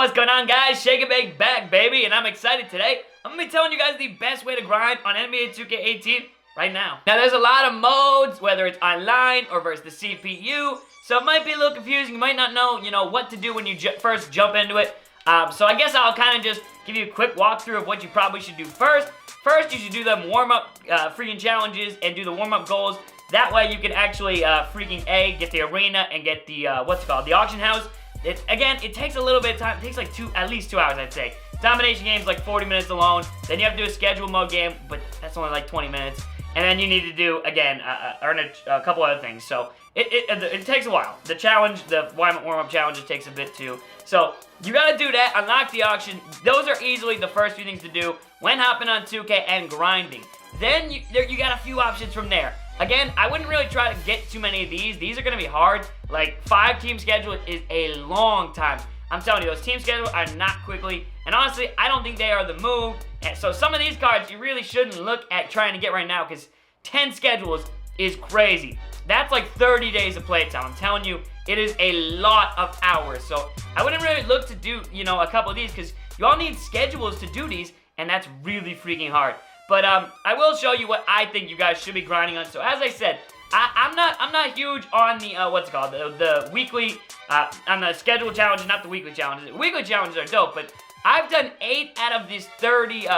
What's going on, guys? Shake and Bake back, baby, and I'm excited today. I'm going to be telling you guys the best way to grind on NBA 2K18 right now. Now, there's a lot of modes, whether it's online or versus the CPU, so it might be a little confusing. You might not know, what to do when you first jump into it. So I guess I'll kind of just give you a quick walkthrough of what you probably should do first. First, you should do the warm-up freaking challenges and do the warm-up goals. That way, you can actually get the arena and get the, the auction house. It takes a little bit of time. It takes like at least 2 hours, I'd say. Domination game's like 40 minutes alone. Then you have to do a schedule mode game, but that's only like 20 minutes. And then you need to do, again, earn a couple other things. So it takes a while. The challenge, the warm-up challenge, it takes a bit too. So you gotta do that, unlock the auction. Those are easily the first few things to do when hopping on 2K and grinding. Then you got a few options from there. Again, I wouldn't really try to get too many of these. These are going to be hard. Like, 5-team schedule is a long time. I'm telling you, those team schedules are not quickly. And honestly, I don't think they are the move. And so some of these cards you really shouldn't look at trying to get right now because 10 schedules is crazy. That's like 30 days of playtime. I'm telling you, it is a lot of hours. So I wouldn't really look to do, a couple of these because you all need schedules to do these. And that's really freaking hard. But I will show you what I think you guys should be grinding on. So as I said, I'm not huge on the the weekly on the schedule challenges, not the weekly challenges. Weekly challenges are dope, but I've done 8 out of these 30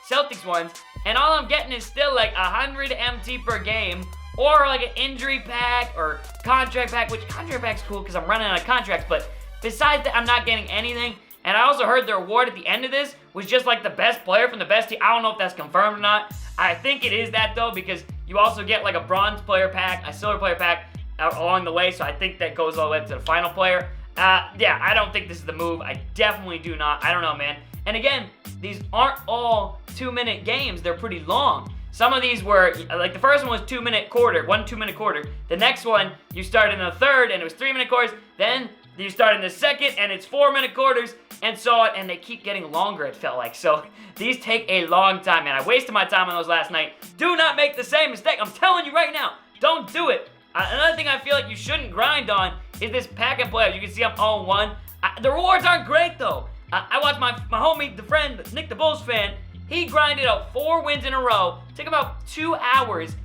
Celtics ones, and all I'm getting is still like 100 MT per game, or like an injury pack or contract pack. Which contract pack's cool because I'm running out of contracts, but besides that, I'm not getting anything. And I also heard the reward at the end of this was just like the best player from the best team. I don't know if that's confirmed or not. I think it is that though, because you also get like a bronze player pack, a silver player pack along the way. So I think that goes all the way up to the final player. Yeah, I don't think this is the move. I definitely do not. I don't know, man. And again, these aren't all 2-minute games. They're pretty long. Some of these were, like the first one was 2-minute quarter, 1 2-minute quarter. The next one, you start in the third and it was 3-minute quarters. Then you start in the second and it's 4-minute quarters. And so on, and they keep getting longer, it felt like. So these take a long time, man. I wasted my time on those last night. Do not make the same mistake. I'm telling you right now, don't do it. Another thing I feel like you shouldn't grind on is this pack and play. You can see I'm 0-1. The rewards aren't great, though. I watched my homie, the friend, Nick the Bulls fan. He grinded out 4 wins in a row. Took about 2 hours,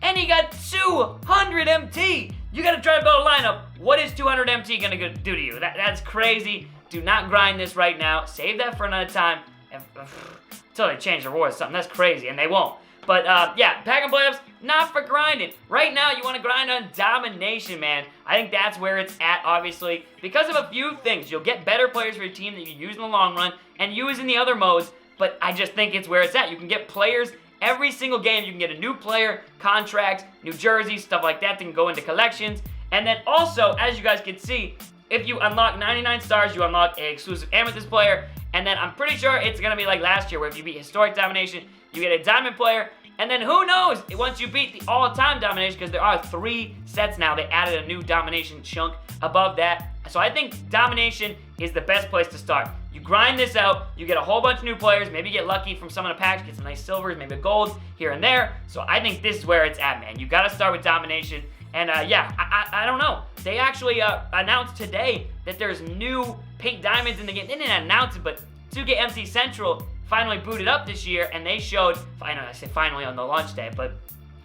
and he got 200 MT. You got to try to build a lineup. What is 200 MT going to do to you? That's crazy. Do not grind this right now. Save that for another time. Until they change the rewards or something. That's crazy, and they won't. But, yeah, pack and playoffs, not for grinding. Right now, you want to grind on domination, man. I think that's where it's at, obviously. Because of a few things. You'll get better players for your team that you use in the long run and use in the other modes. But I just think it's where it's at. You can get players every single game. You can get a new player, contracts, new jerseys, stuff like that. That can go into collections. And then also, as you guys can see, if you unlock 99 stars, you unlock an exclusive Amethyst player. And then I'm pretty sure it's going to be like last year, where if you beat Historic Domination, you get a Diamond player. And then who knows, once you beat the all-time Domination, because there are 3 sets now. They added a new Domination chunk above that. So I think Domination is the best place to start. You grind this out, you get a whole bunch of new players, maybe get lucky from some of the packs, get some nice silvers, maybe a gold here and there. So I think this is where it's at, man. You got to start with Domination. And yeah, I don't know. They actually announced today that there's new pink diamonds in the game. They didn't announce it, but 2K Central finally booted up this year, and they showed, I say finally on the launch day, but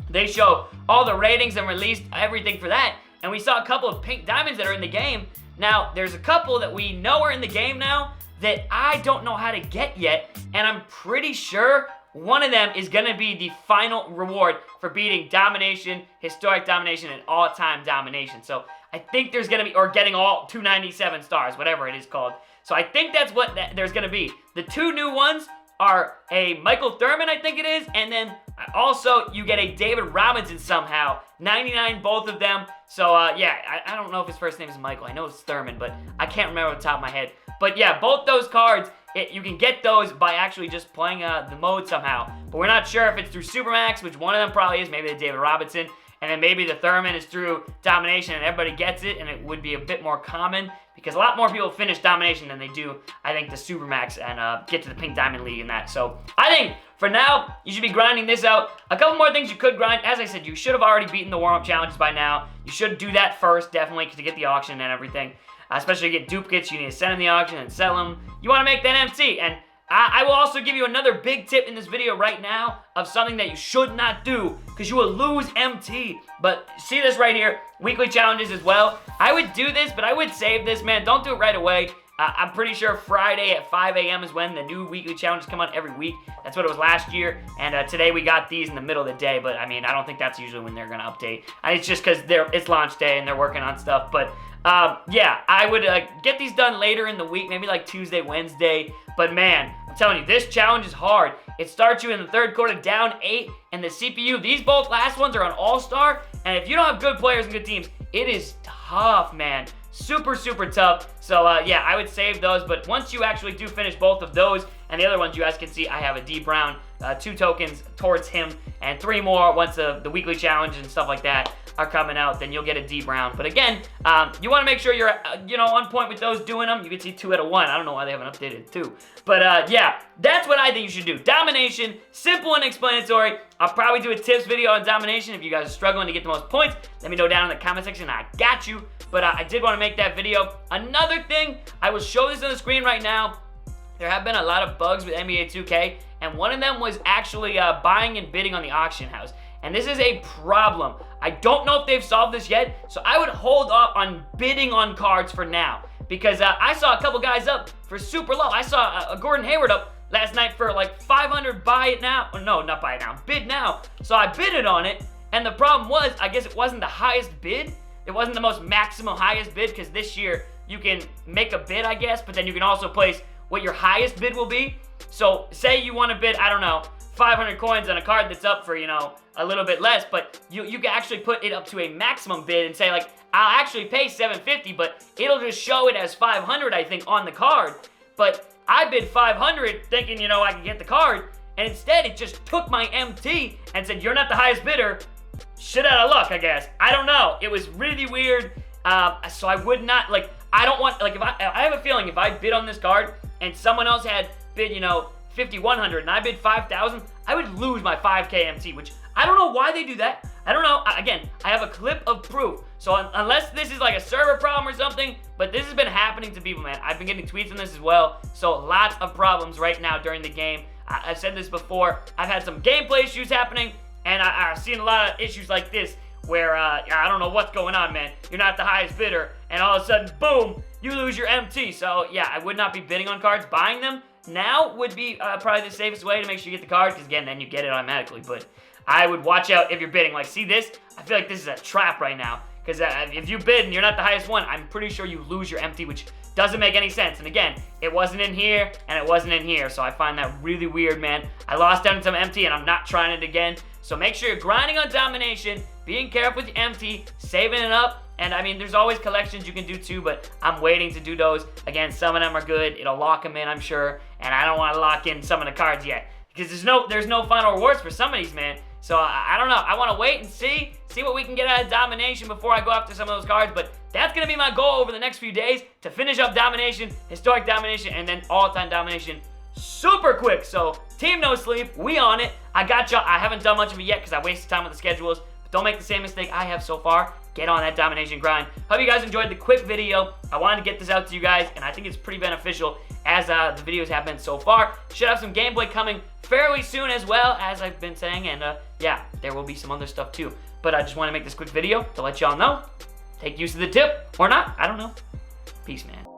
they show all the ratings and released everything for that. And we saw a couple of pink diamonds that are in the game. Now, there's a couple that we know are in the game now that I don't know how to get yet, and I'm pretty sure one of them is going to be the final reward for beating Domination, Historic Domination, and All-Time Domination. So I think there's going to be, or getting all 297 stars, whatever it is called. So I think that's what there's going to be. The 2 new ones are a Michael Thurman, I think it is, and then also you get a David Robinson somehow. 99, both of them. So yeah, I don't know if his first name is Michael. I know it's Thurman, but I can't remember off the top of my head. But yeah, both those cards, you can get those by actually just playing the mode somehow. But we're not sure if it's through Supermax, which one of them probably is, maybe the David Robinson. And then maybe the Thurman is through Domination and everybody gets it, and it would be a bit more common because a lot more people finish Domination than they do, I think, the Supermax and get to the Pink Diamond League and that. So I think for now, you should be grinding this out. A couple more things you could grind. As I said, you should have already beaten the warm-up challenges by now. You should do that first, definitely, to get the auction and everything. Especially to get duplicates, you need to send them the auction and sell them. you want to make that MT. And I will also give you another big tip in this video right now of something that you should not do because you will lose MT. But see this right here, weekly challenges as well. I would do this, but I would save this, man. Don't do it right away. I'm pretty sure Friday at 5 a.m. is when the new weekly challenges come out every week. That's what it was last year. And today we got these in the middle of the day. But, I mean, I don't think that's usually when they're going to update. It's just because it's launch day and they're working on stuff. But, yeah, I would get these done later in the week, maybe like Tuesday, Wednesday. But, man, I'm telling you, this challenge is hard. It starts you in the third quarter down 8. And the CPU, these both last ones are on All-Star. And if you don't have good players and good teams, it is tough, man. Super, super tough. So, yeah, I would save those. But once you actually do finish both of those, and the other ones you guys can see, I have a D Brown, 2 tokens towards him, and 3 more once the weekly challenge and stuff like that are coming out, then you'll get a D Brown. But again, you want to make sure you're, on point with those doing them. You can see 2 out of 1. I don't know why they haven't updated 2. But, yeah, that's what I think you should do. Domination, simple and explanatory. I'll probably do a tips video on domination. If you guys are struggling to get the most points, let me know down in the comment section. I got you. But I did want to make that video. Another thing, I will show this on the screen right now. There have been a lot of bugs with NBA 2K, and one of them was actually buying and bidding on the auction house. And this is a problem. I don't know if they've solved this yet, so I would hold off on bidding on cards for now. Because I saw a couple guys up for super low. I saw a Gordon Hayward up last night for like 500, buy it now. Oh, no, not buy it now, bid now. So I bidded on it, and the problem was, I guess it wasn't the highest bid. It wasn't the most maximum highest bid, because this year you can make a bid, I guess, but then you can also place what your highest bid will be. So say you want to bid, I don't know, 500 coins on a card that's up for, a little bit less, but you can actually put it up to a maximum bid and say, like, I'll actually pay 750, but it'll just show it as 500, I think, on the card. But I bid 500 thinking, I could get the card, and instead it just took my MT and said, you're not the highest bidder. Shit out of luck, I guess. I don't know. It was really weird. So I would not, I don't want, if I have a feeling if I bid on this card and someone else had bid, 5,100 and I bid 5,000, I would lose my 5K MT, which I don't know why they do that. I don't know. Again, I have a clip of proof. So unless this is like a server problem or something, but this has been happening to people, man. I've been getting tweets on this as well. So lots of problems right now during the game. I've said this before. I've had some gameplay issues happening, and I've seen a lot of issues like this where I don't know what's going on, man. You're not the highest bidder, and all of a sudden, boom, you lose your MT. So yeah, I would not be bidding on cards. Buying them now would be probably the safest way to make sure you get the card, because again, then you get it automatically. But I would watch out if you're bidding. Like, see this? I feel like this is a trap right now, because if you bid and you're not the highest one, I'm pretty sure you lose your MT, which doesn't make any sense. And again, it wasn't in here, and it wasn't in here, so I find that really weird, man. I lost down some MT, and I'm not trying it again. So make sure you're grinding on domination, being careful with your MT, saving it up. And I mean, there's always collections you can do too, but I'm waiting to do those. Again, some of them are good. It'll lock them in, I'm sure. And I don't want to lock in some of the cards yet, because there's no final rewards for some of these, man. So I don't know. I want to wait and see what we can get out of domination before I go after some of those cards. But that's going to be my goal over the next few days, to finish up domination, historic domination, and then all-time domination super quick. So Team No Sleep, we on it. I got y'all. I haven't done much of it yet because I wasted time with the schedules. But don't make the same mistake I have so far. Get on that domination grind. Hope you guys enjoyed the quick video. I wanted to get this out to you guys, and I think it's pretty beneficial as the videos have been so far. Should have some gameplay coming fairly soon as well, as I've been saying, and yeah, there will be some other stuff too. But I just want to make this quick video to let y'all know. Take use of the tip, or not, I don't know. Peace, man.